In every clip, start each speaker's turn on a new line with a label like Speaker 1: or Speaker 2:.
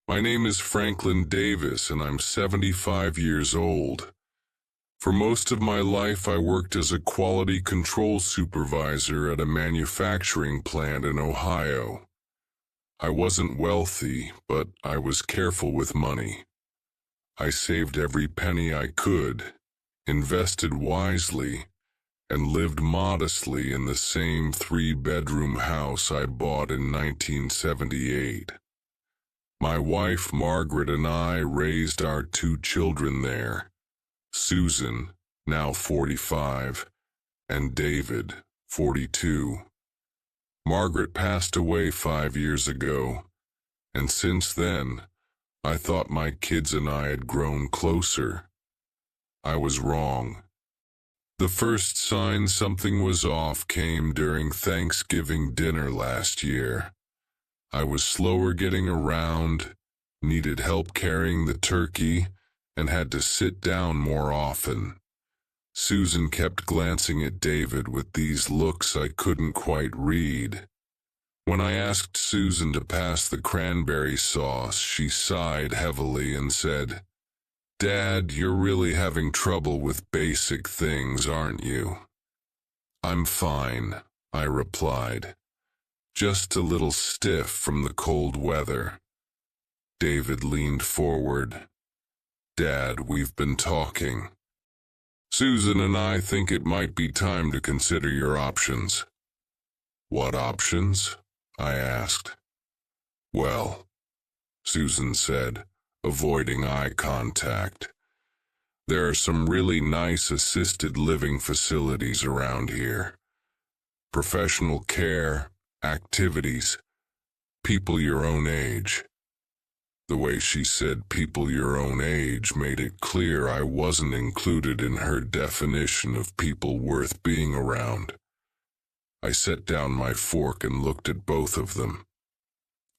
Speaker 1: My name is Franklin Davis, and I'm 75 years old. For most of my life, I worked as a quality control supervisor at a manufacturing plant in Ohio. I wasn't wealthy, but I was careful with money. I saved every penny I could, invested wisely, and lived modestly in the same three-bedroom house I bought in 1978. My wife Margaret and I raised our two children there, Susan, now 45, and David, 42. Margaret passed away 5 years ago, and since then, I thought my kids and I had grown closer. I was wrong. The first sign something was off came during Thanksgiving dinner last year. I was slower getting around, needed help carrying the turkey, and had to sit down more often. Susan kept glancing at David with these looks I couldn't quite read. When I asked Susan to pass the cranberry sauce, she sighed heavily and said, "Dad, you're really having trouble with basic things, aren't you?" "I'm fine," I replied. "Just a little stiff from the cold weather." David leaned forward. "Dad, we've been talking. Susan and I think it might be time to consider your options." "What options?" I asked. "Well," Susan said, avoiding eye contact, "there are some really nice assisted living facilities around here. Professional care, activities, people your own age." The way she said people your own age made it clear I wasn't included in her definition of people worth being around. I set down my fork and looked at both of them.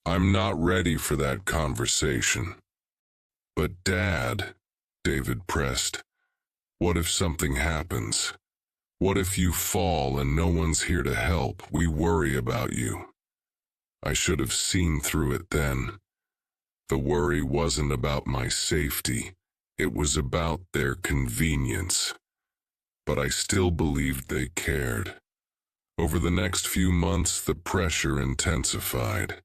Speaker 1: "I'm not ready for that conversation." "But Dad," David pressed, "what if something happens? What if you fall and no one's here to help? We worry about you." I should have seen through it then. The worry wasn't about my safety, it was about their convenience. But I still believed they cared. Over the next few months, the pressure intensified.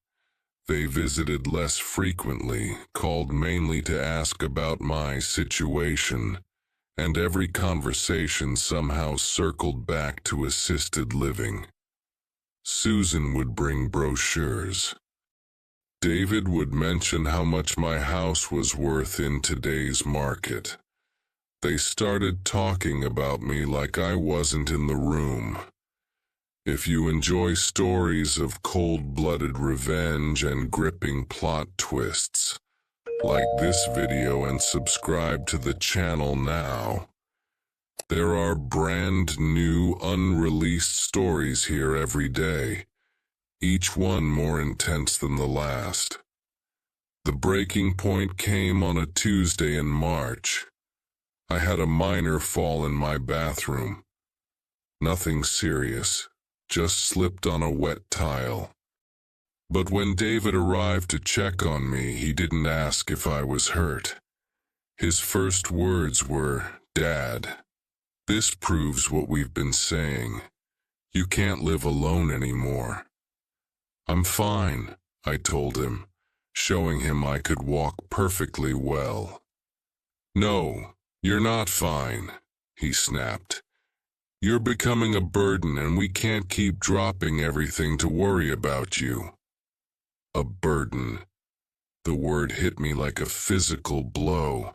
Speaker 1: They visited less frequently, called mainly to ask about my situation, and every conversation somehow circled back to assisted living. Susan would bring brochures. David would mention how much my house was worth in today's market. They started talking about me like I wasn't in the room. If you enjoy stories of cold-blooded revenge and gripping plot twists, like this video and subscribe to the channel now. There are brand new, unreleased stories here every day, each one more intense than the last. The breaking point came on a Tuesday in March. I had a minor fall in my bathroom. Nothing serious, just slipped on a wet tile. But when David arrived to check on me, he didn't ask if I was hurt. His first words were, "Dad, this proves what we've been saying. You can't live alone anymore." "I'm fine," I told him, showing him I could walk perfectly well. "No, you're not fine," he snapped. "You're becoming a burden and we can't keep dropping everything to worry about you." A burden. The word hit me like a physical blow.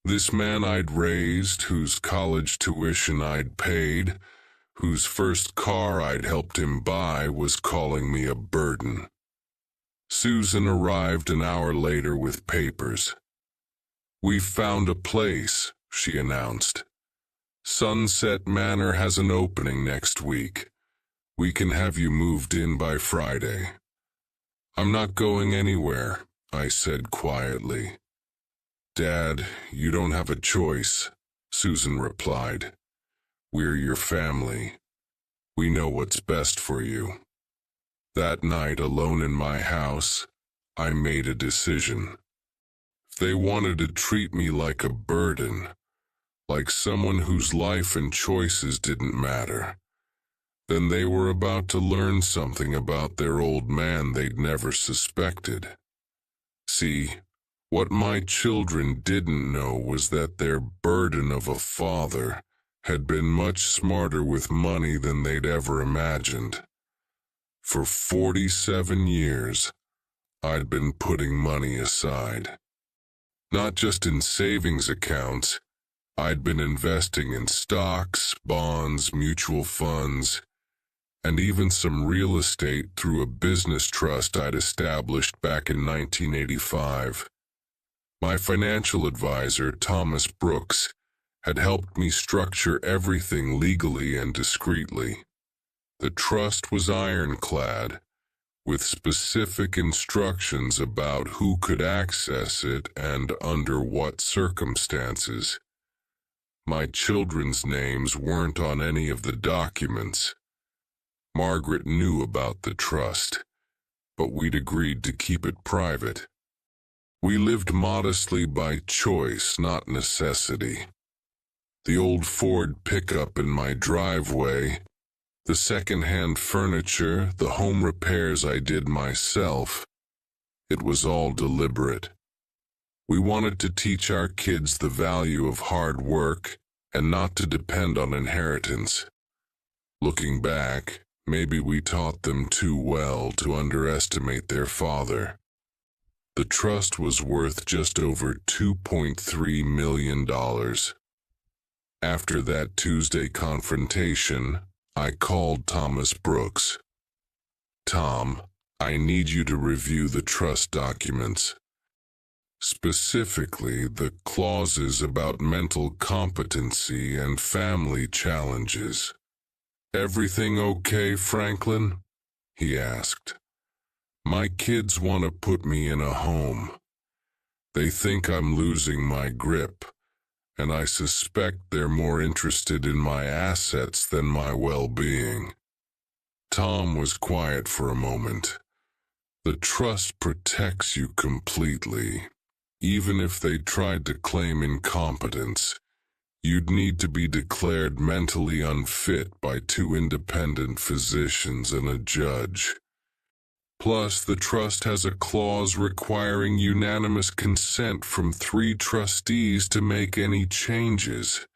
Speaker 1: This man I'd raised, whose college tuition I'd paid, whose first car I'd helped him buy, was calling me a burden. Susan arrived an hour later with papers. "We've found a place," she announced. "Sunset Manor has an opening next week. We can have you moved in by Friday." "I'm not going anywhere," I said quietly. "Dad, you don't have a choice," Susan replied. "We're your family. We know what's best for you." That night, alone in my house, I made a decision. If they wanted to treat me like a burden, like someone whose life and choices didn't matter, then they were about to learn something about their old man they'd never suspected. See, what my children didn't know was that their burden of a father had been much smarter with money than they'd ever imagined. For 47 years, I'd been putting money aside. Not just in savings accounts, I'd been investing in stocks, bonds, mutual funds, and even some real estate through a business trust I'd established back in 1985. My financial advisor, Thomas Brooks, had helped me structure everything legally and discreetly. The trust was ironclad, with specific instructions about who could access it and under what circumstances. My children's names weren't on any of the documents. Margaret knew about the trust, but we'd agreed to keep it private. We lived modestly by choice, not necessity. The old Ford pickup in my driveway, the second-hand furniture, the home repairs I did myself, it was all deliberate. We wanted to teach our kids the value of hard work and not to depend on inheritance. Looking back, maybe we taught them too well to underestimate their father. The trust was worth just over $2.3 million. After that Tuesday confrontation, I called Thomas Brooks. "Tom, I need you to review the trust documents. Specifically, the clauses about mental competency and family challenges." "Everything okay, Franklin?" he asked. "My kids want to put me in a home. They think I'm losing my grip, and I suspect they're more interested in my assets than my well-being." Tom was quiet for a moment. "The trust protects you completely. Even if they tried to claim incompetence, you'd need to be declared mentally unfit by 2 independent physicians and a judge. Plus, the trust has a clause requiring unanimous consent from 3 trustees to make any changes,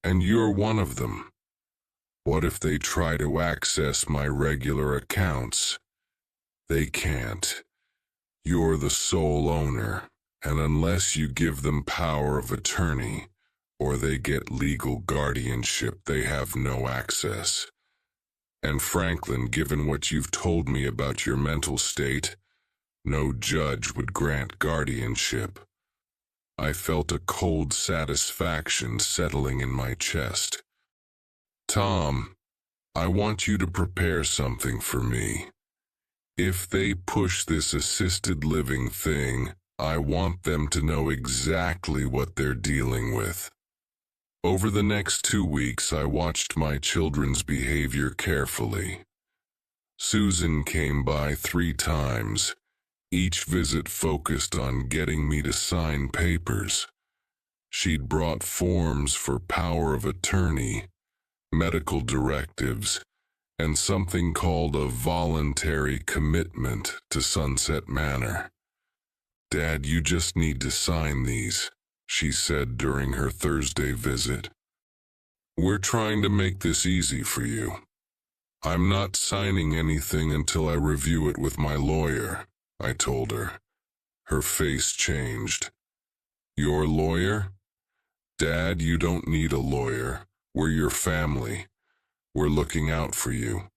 Speaker 1: and you're one of them. What if they try to access my regular accounts? They can't. You're the sole owner, and unless you give them power of attorney, or they get legal guardianship, they have no access. And Franklin, given what you've told me about your mental state, no judge would grant guardianship." I felt a cold satisfaction settling in my chest. "Tom, I want you to prepare something for me. If they push this assisted living thing, I want them to know exactly what they're dealing with." Over the next 2 weeks, I watched my children's behavior carefully. Susan came by 3 times, each visit focused on getting me to sign papers. She'd brought forms for power of attorney, medical directives, and something called a voluntary commitment to Sunset Manor. "Dad, you just need to sign these," she said during her Thursday visit. "We're trying to make this easy for you. I'm not signing anything until I review it with my lawyer," I told her. Her face changed. "Your lawyer?" "Dad, you don't need a lawyer. We're your family. We're looking out for you."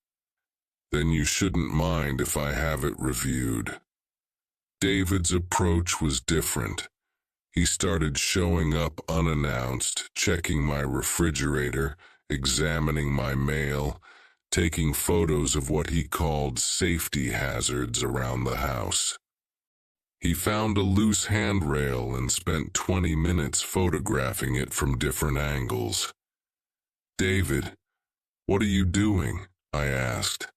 Speaker 1: "Then you shouldn't mind if I have it reviewed." David's approach was different. He started showing up unannounced, checking my refrigerator, examining my mail, taking photos of what he called safety hazards around the house. He found a loose handrail and spent 20 minutes photographing it from different angles. "David, what are you doing?" I asked.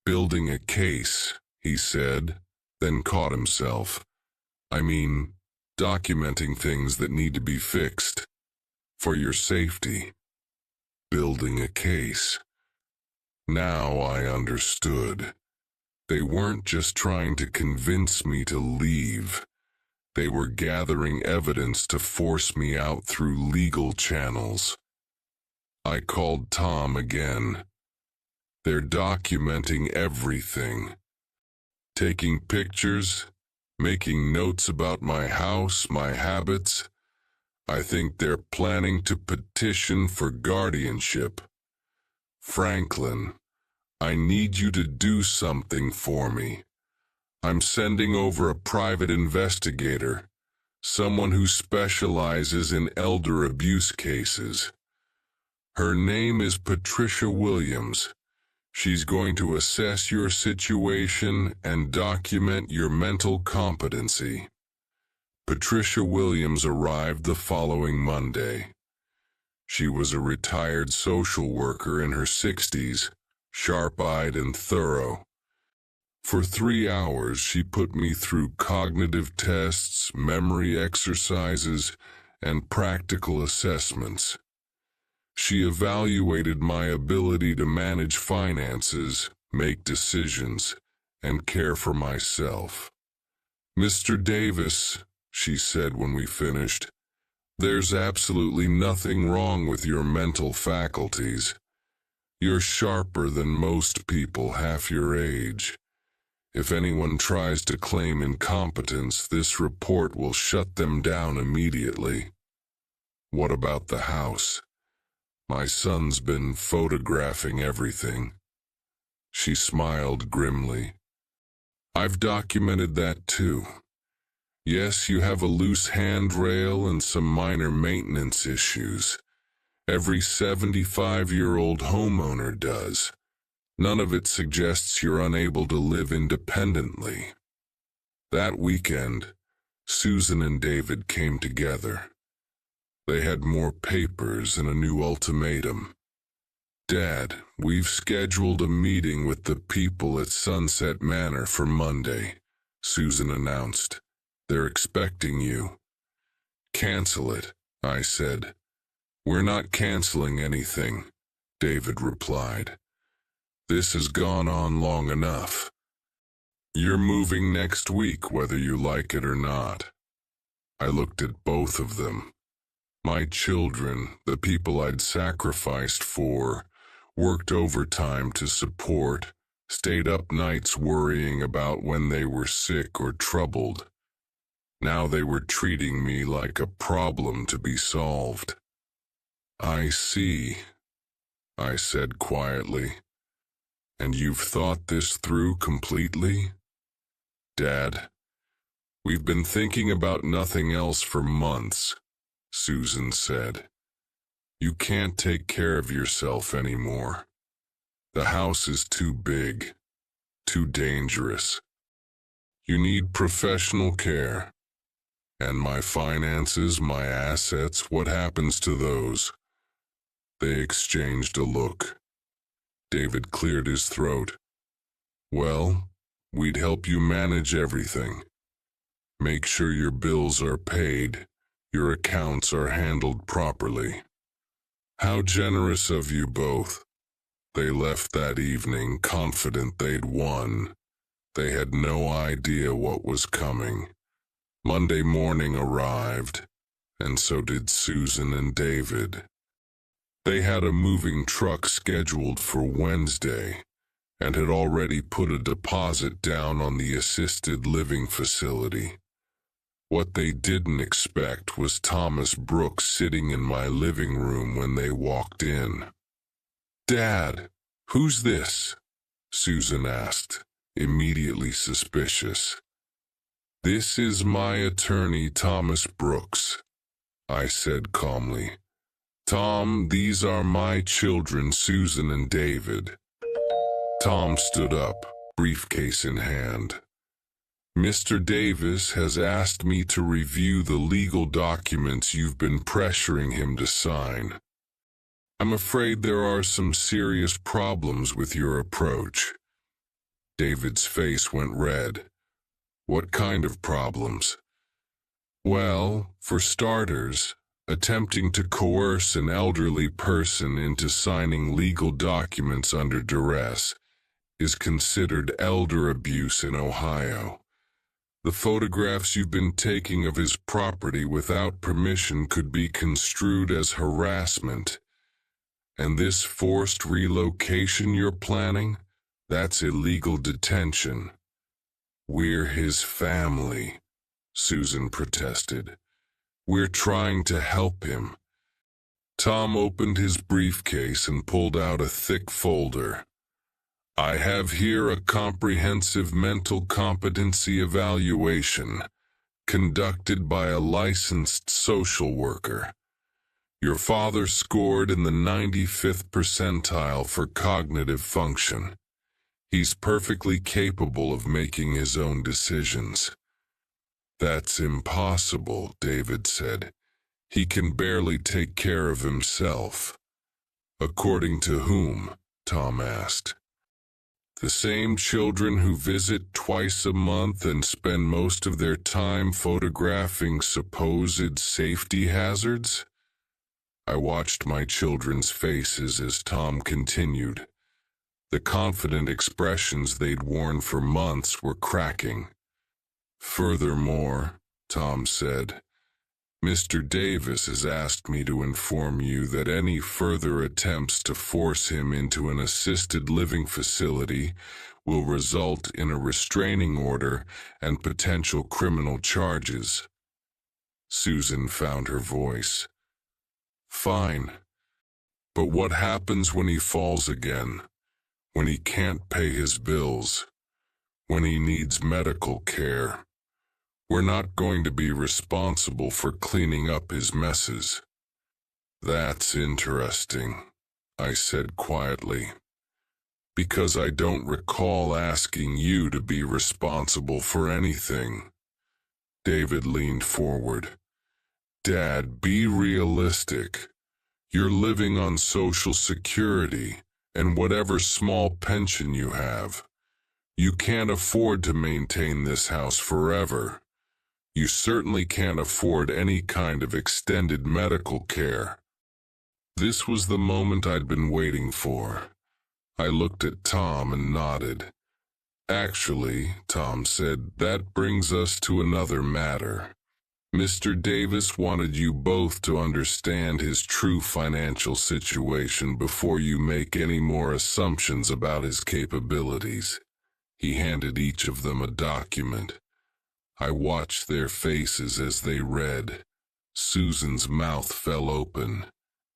Speaker 1: "Building a case," he said, then caught himself. I mean, documenting things that need to be fixed. For your safety. Building a case. Now I understood. They weren't just trying to convince me to leave. They were gathering evidence to force me out through legal channels. I called Tom again. They're documenting everything. Taking pictures, making notes about my house, my habits. I think they're planning to petition for guardianship. Franklin, I need you to do something for me. I'm sending over a private investigator, someone who specializes in elder abuse cases. Her name is Patricia Williams. She's going to assess your situation and document your mental competency. Patricia Williams arrived the following Monday. She was a retired social worker in her 60s, sharp-eyed and thorough. For 3 hours, she put me through cognitive tests, memory exercises, and practical assessments. She evaluated my ability to manage finances, make decisions, and care for myself. "Mr. Davis," she said when we finished, "there's absolutely nothing wrong with your mental faculties. You're sharper than most people half your age. If anyone tries to claim incompetence, this report will shut them down immediately." "What about the house? My son's been photographing everything." She smiled grimly. "I've documented that too. Yes, you have a loose handrail and some minor maintenance issues. Every 75-year-old homeowner does. None of it suggests you're unable to live independently." That weekend, Susan and David came together. They had more papers and a new ultimatum. "Dad, we've scheduled a meeting with the people at Sunset Manor for Monday," Susan announced. "They're expecting you." "Cancel it," I said. "We're not canceling anything," David replied. "This has gone on long enough. You're moving next week, whether you like it or not." I looked at both of them. My children, the people I'd sacrificed for, worked overtime to support, stayed up nights worrying about when they were sick or troubled. Now they were treating me like a problem to be solved. "I see," I said quietly. "And you've thought this through completely?" "Dad, we've been thinking about nothing else for months," Susan said. "You can't take care of yourself anymore. The house is too big, too dangerous. You need professional care. And my finances, my assets, what happens to those?" They exchanged a look. David cleared his throat. "Well, we'd help you manage everything. Make sure your bills are paid, your accounts are handled properly." How generous of you both. They left that evening confident they'd won. They had no idea what was coming. Monday morning arrived, and so did Susan and David. They had a moving truck scheduled for Wednesday, and had already put a deposit down on the assisted living facility. What they didn't expect was Thomas Brooks sitting in my living room when they walked in. "Dad, who's this?" Susan asked, immediately suspicious. "This is my attorney, Thomas Brooks," I said calmly. "Tom, these are my children, Susan and David." Tom stood up, briefcase in hand. "Mr. Davis has asked me to review the legal documents you've been pressuring him to sign. I'm afraid there are some serious problems with your approach." David's face went red. What kind of problems? Well, for starters, attempting to coerce an elderly person into signing legal documents under duress is considered elder abuse in Ohio. The photographs you've been taking of his property without permission could be construed as harassment. And this forced relocation you're planning? That's illegal detention. We're his family, Susan protested. We're trying to help him. Tom opened his briefcase and pulled out a thick folder. I have here a comprehensive mental competency evaluation conducted by a licensed social worker. Your father scored in the 95th percentile for cognitive function. He's perfectly capable of making his own decisions. That's impossible, David said. He can barely take care of himself. According to whom? Tom asked. The same children who visit twice a month and spend most of their time photographing supposed safety hazards? I watched my children's faces as Tom continued. The confident expressions they'd worn for months were cracking. Furthermore, Tom said, Mr. Davis has asked me to inform you that any further attempts to force him into an assisted living facility will result in a restraining order and potential criminal charges. Susan found her voice. Fine. But what happens when he falls again? When he can't pay his bills? When he needs medical care? We're not going to be responsible for cleaning up his messes. That's interesting, I said quietly. Because I don't recall asking you to be responsible for anything. David leaned forward. Dad, be realistic. You're living on Social Security and whatever small pension you have. You can't afford to maintain this house forever. You certainly can't afford any kind of extended medical care. This was the moment I'd been waiting for. I looked at Tom and nodded. Actually, Tom said, that brings us to another matter. Mr. Davis wanted you both to understand his true financial situation before you make any more assumptions about his capabilities. He handed each of them a document. I watched their faces as they read. Susan's mouth fell open.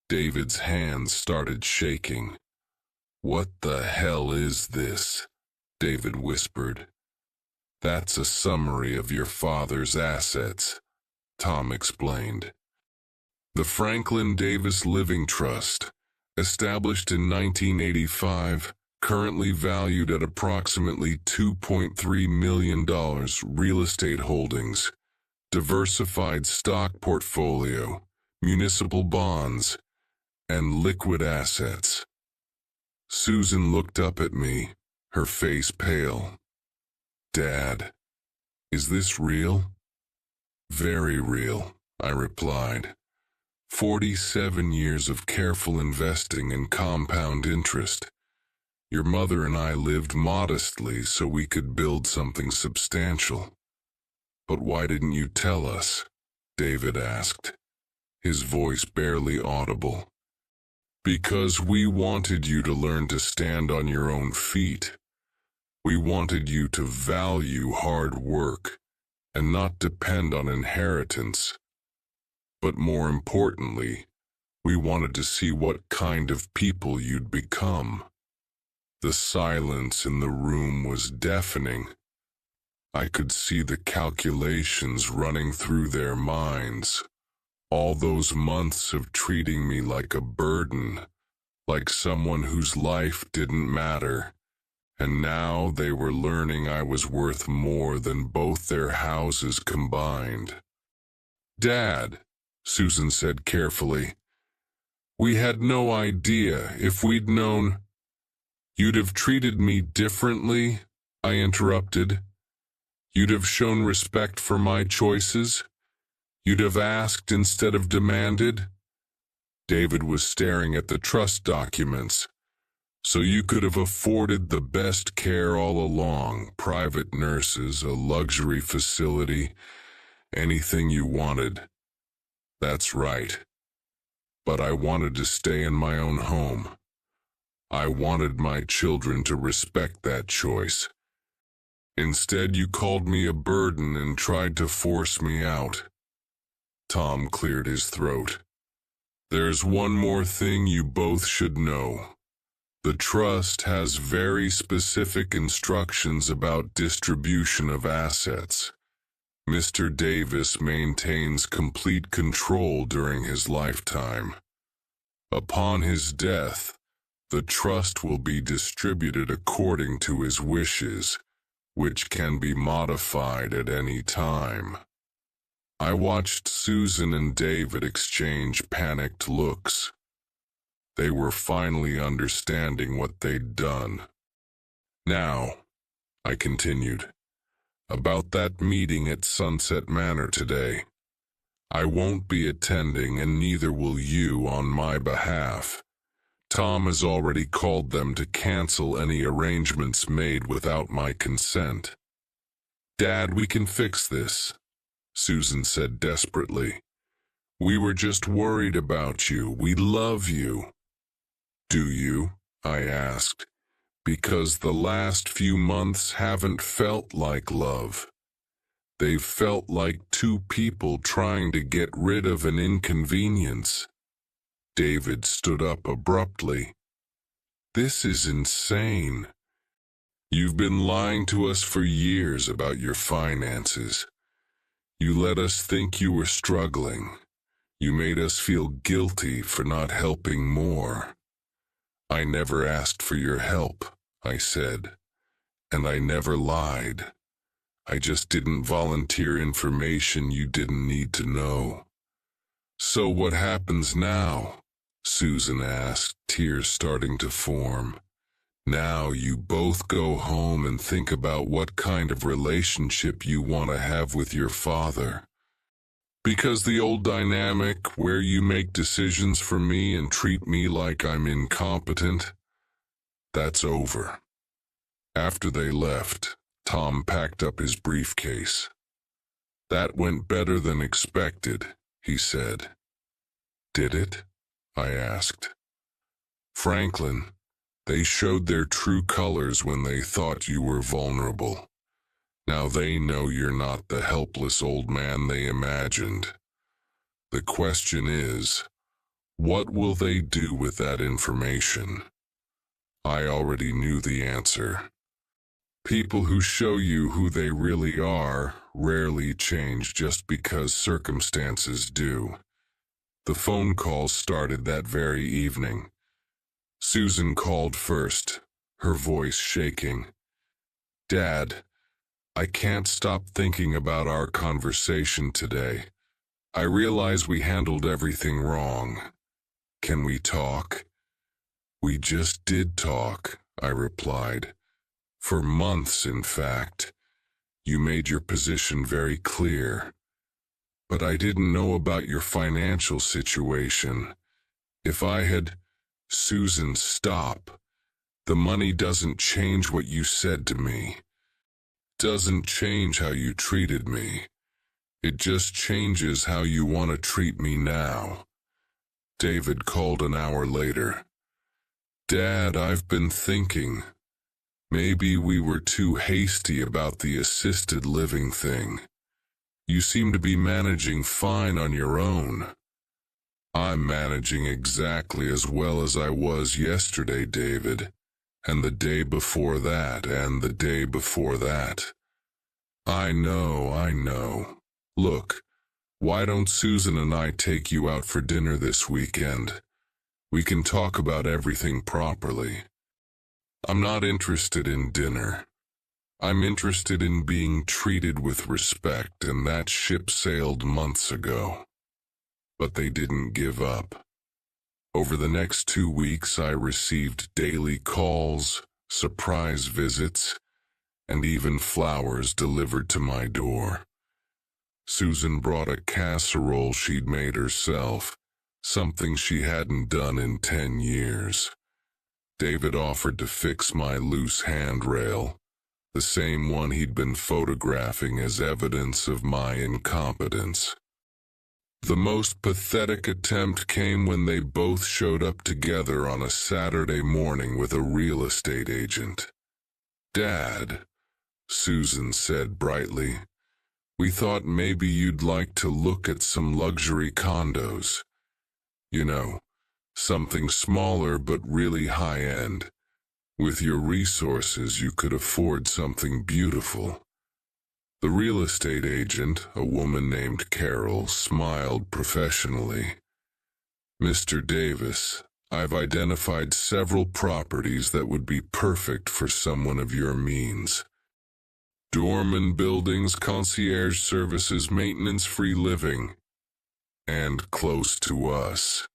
Speaker 1: David's hands started shaking. What the hell is this? David whispered. That's a summary of your father's assets, Tom explained. The Franklin Davis Living Trust, established in 1985, currently valued at approximately $2.3 million, real estate holdings, diversified stock portfolio, municipal bonds, and liquid assets. Susan looked up at me, her face pale. Dad, is this real? Very real, I replied. 47 years of careful investing and compound interest. Your mother and I lived modestly so we could build something substantial. But why didn't you tell us? David asked, his voice barely audible. Because we wanted you to learn to stand on your own feet. We wanted you to value hard work and not depend on inheritance. But more importantly, we wanted to see what kind of people you'd become. The silence in the room was deafening. I could see the calculations running through their minds. All those months of treating me like a burden, like someone whose life didn't matter. And now they were learning I was worth more than both their houses combined. Dad, Susan said carefully, we had no idea. If we'd known. You'd have treated me differently, I interrupted. You'd have shown respect for my choices? You'd have asked instead of demanded? David was staring at the trust documents. So you could have afforded the best care all along, private nurses, a luxury facility, anything you wanted. That's right. But I wanted to stay in my own home. I wanted my children to respect that choice. Instead, you called me a burden and tried to force me out. Tom cleared his throat. There's one more thing you both should know. The trust has very specific instructions about distribution of assets. Mr. Davis maintains complete control during his lifetime. Upon his death, the trust will be distributed according to his wishes, which can be modified at any time. I watched Susan and David exchange panicked looks. They were finally understanding what they'd done. Now, I continued, about that meeting at Sunset Manor today. I won't be attending, and neither will you on my behalf. Tom has already called them to cancel any arrangements made without my consent. Dad, we can fix this, Susan said desperately. We were just worried about you. We love you. Do you? I asked. Because the last few months haven't felt like love. They've felt like two people trying to get rid of an inconvenience. David stood up abruptly. This is insane. You've been lying to us for years about your finances. You let us think you were struggling. You made us feel guilty for not helping more. I never asked for your help, I said, and I never lied. I just didn't volunteer information you didn't need to know. So what happens now? Susan asked, tears starting to form. Now you both go home and think about what kind of relationship you want to have with your father. Because the old dynamic where you make decisions for me and treat me like I'm incompetent, that's over. After they left, Tom packed up his briefcase. That went better than expected, he said. Did it? I asked. Franklin, they showed their true colors when they thought you were vulnerable. Now they know you're not the helpless old man they imagined. The question is, what will they do with that information? I already knew the answer. People who show you who they really are rarely change just because circumstances do. The phone calls started that very evening. Susan called first, her voice shaking. Dad, I can't stop thinking about our conversation today. I realize we handled everything wrong. Can we talk? We just did talk, I replied. For months, in fact. You made your position very clear. But I didn't know about your financial situation. If I had... Susan, stop. The money doesn't change what you said to me. Doesn't change how you treated me. It just changes how you want to treat me now. David called an hour later. Dad, I've been thinking. Maybe we were too hasty about the assisted living thing. You seem to be managing fine on your own. I'm managing exactly as well as I was yesterday, David, and the day before that, and the day before that. I know. Look, why don't Susan and I take you out for dinner this weekend? We can talk about everything properly. I'm not interested in dinner. I'm interested in being treated with respect, and that ship sailed months ago. But they didn't give up. Over the next 2 weeks, I received daily calls, surprise visits, and even flowers delivered to my door. Susan brought a casserole she'd made herself, something she hadn't done in 10 years. David offered to fix my loose handrail, the same one he'd been photographing as evidence of my incompetence. The most pathetic attempt came when they both showed up together on a Saturday morning with a real estate agent. "Dad," Susan said brightly, "we thought maybe you'd like to look at some luxury condos. You know, something smaller but really high-end. With your resources, you could afford something beautiful." The real estate agent, a woman named Carol, smiled professionally. "Mr. Davis, I've identified several properties that would be perfect for someone of your means. Doorman buildings, concierge services, maintenance-free living. And close to us,"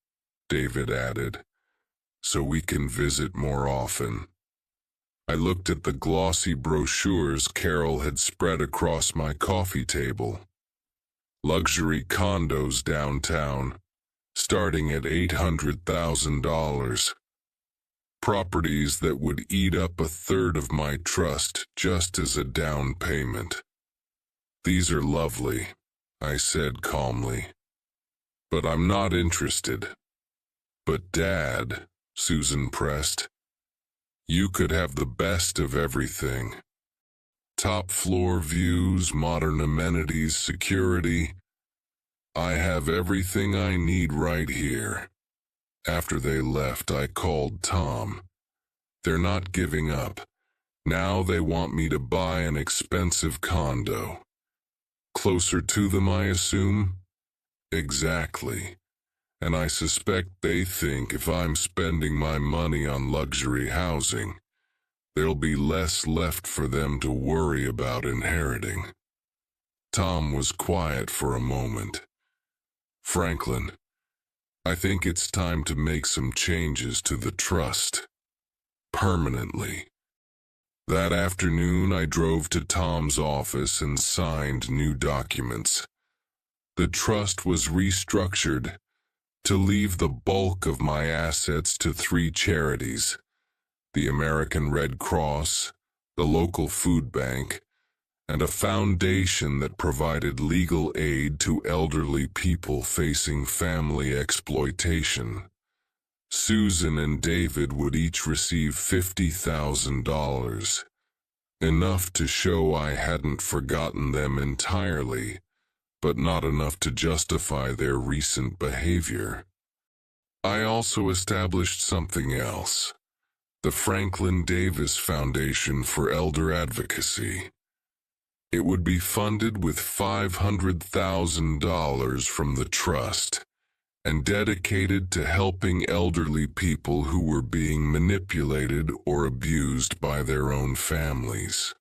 Speaker 1: David added, "so we can visit more often." I looked at the glossy brochures Carol had spread across my coffee table. Luxury condos downtown, starting at $800,000. Properties that would eat up a third of my trust just as a down payment. "These are lovely," I said calmly, "but I'm not interested." "But Dad," Susan pressed, "you could have the best of everything. Top floor views, modern amenities, security. I have everything I need right here." After they left, I called Tom. "They're not giving up. Now they want me to buy an expensive condo. Closer to them, I assume?" "Exactly. And I suspect they think if I'm spending my money on luxury housing, there'll be less left for them to worry about inheriting." Tom was quiet for a moment. "Franklin, I think it's time to make some changes to the trust. Permanently." That afternoon, I drove to Tom's office and signed new documents. The trust was restructured to leave the bulk of my assets to 3 charities: the American Red Cross, the local food bank, and a foundation that provided legal aid to elderly people facing family exploitation. Susan and David would each receive $50,000, enough to show I hadn't forgotten them entirely, but not enough to justify their recent behavior. I also established something else: the Franklin Davis Foundation for Elder Advocacy. It would be funded with $500,000 from the trust and dedicated to helping elderly people who were being manipulated or abused by their own families.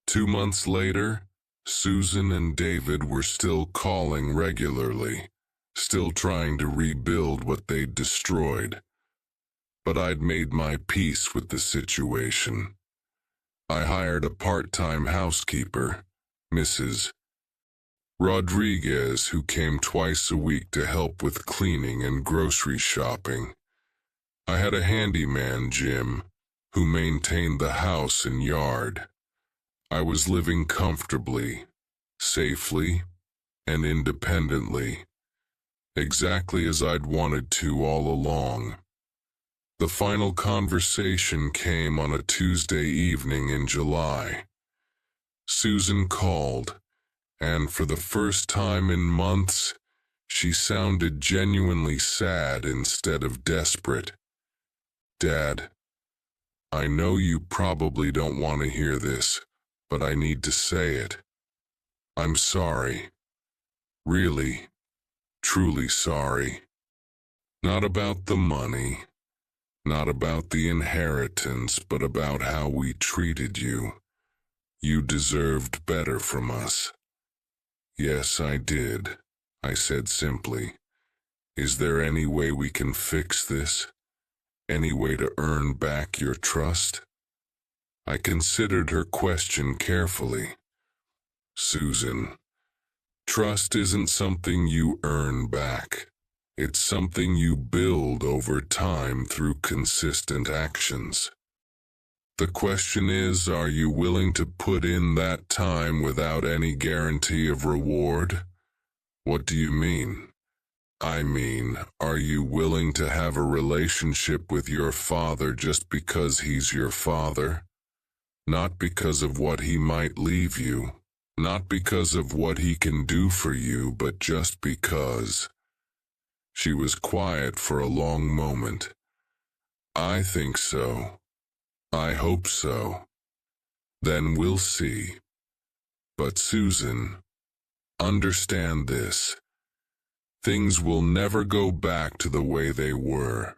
Speaker 1: 2 months later, Susan and David were still calling regularly, still trying to rebuild what they'd destroyed. But I'd made my peace with the situation. I hired a part-time housekeeper, Mrs. Rodriguez, who came twice a week to help with cleaning and grocery shopping. I had a handyman, Jim, who maintained the house and yard. I was living comfortably, safely, and independently, exactly as I'd wanted to all along. The final conversation came on a Tuesday evening in July. Susan called, and for the first time in months, she sounded genuinely sad instead of desperate. "Dad, I know you probably don't want to hear this, but I need to say it. I'm sorry. Really, truly sorry. Not about the money, not about the inheritance, but about how we treated you. You deserved better from us." "Yes, I did," I said simply. "Is there any way we can fix this? Any way to earn back your trust?" I considered her question carefully. Susan, trust isn't something you earn back. It's something you build over time through consistent actions. The question is, are you willing to put in that time without any guarantee of reward? What do you mean? I mean, are you willing to have a relationship with your father just because he's your father? Not because of what he might leave you, not because of what he can do for you, but just because. She was quiet for a long moment. I think so. I hope so. Then we'll see. But Susan, understand this. Things will never go back to the way they were.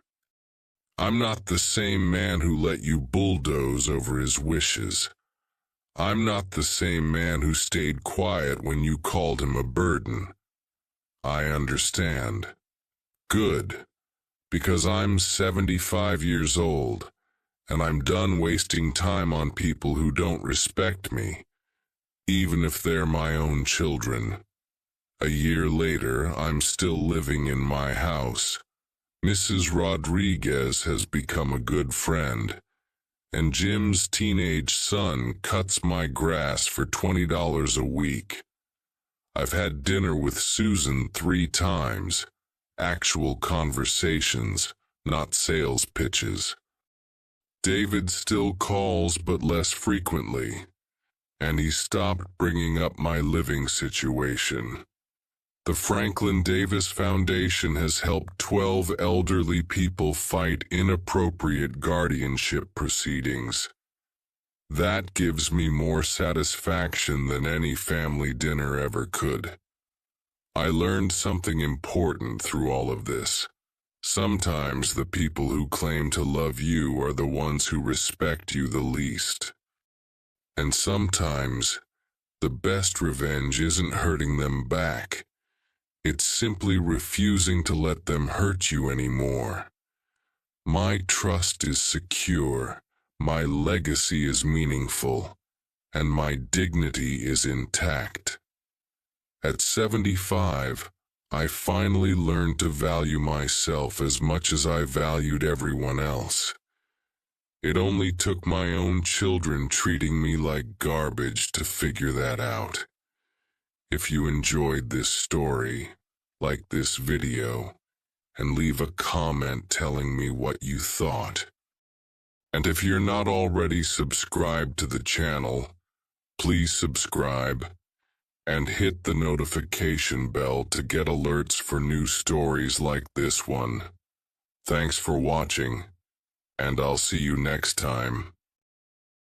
Speaker 1: I'm not the same man who let you bulldoze over his wishes. I'm not the same man who stayed quiet when you called him a burden. I understand. Good. Because I'm 75 years old, and I'm done wasting time on people who don't respect me, even if they're my own children. A year later, I'm still living in my house. Mrs. Rodriguez has become a good friend, and Jim's teenage son cuts my grass for $20 a week. I've had dinner with Susan 3 times, actual conversations, not sales pitches. David still calls but less frequently, and he stopped bringing up my living situation. The Franklin Davis Foundation has helped 12 elderly people fight inappropriate guardianship proceedings. That gives me more satisfaction than any family dinner ever could. I learned something important through all of this. Sometimes the people who claim to love you are the ones who respect you the least. And sometimes, the best revenge isn't hurting them back. It's simply refusing to let them hurt you anymore. My trust is secure, my legacy is meaningful, and my dignity is intact. At 75, I finally learned to value myself as much as I valued everyone else. It only took my own children treating me like garbage to figure that out. If you enjoyed this story, like this video, and leave a comment telling me what you thought. And if you're not already subscribed to the channel, please subscribe and hit the notification bell to get alerts for new stories like this one. Thanks for watching, and I'll see you next time.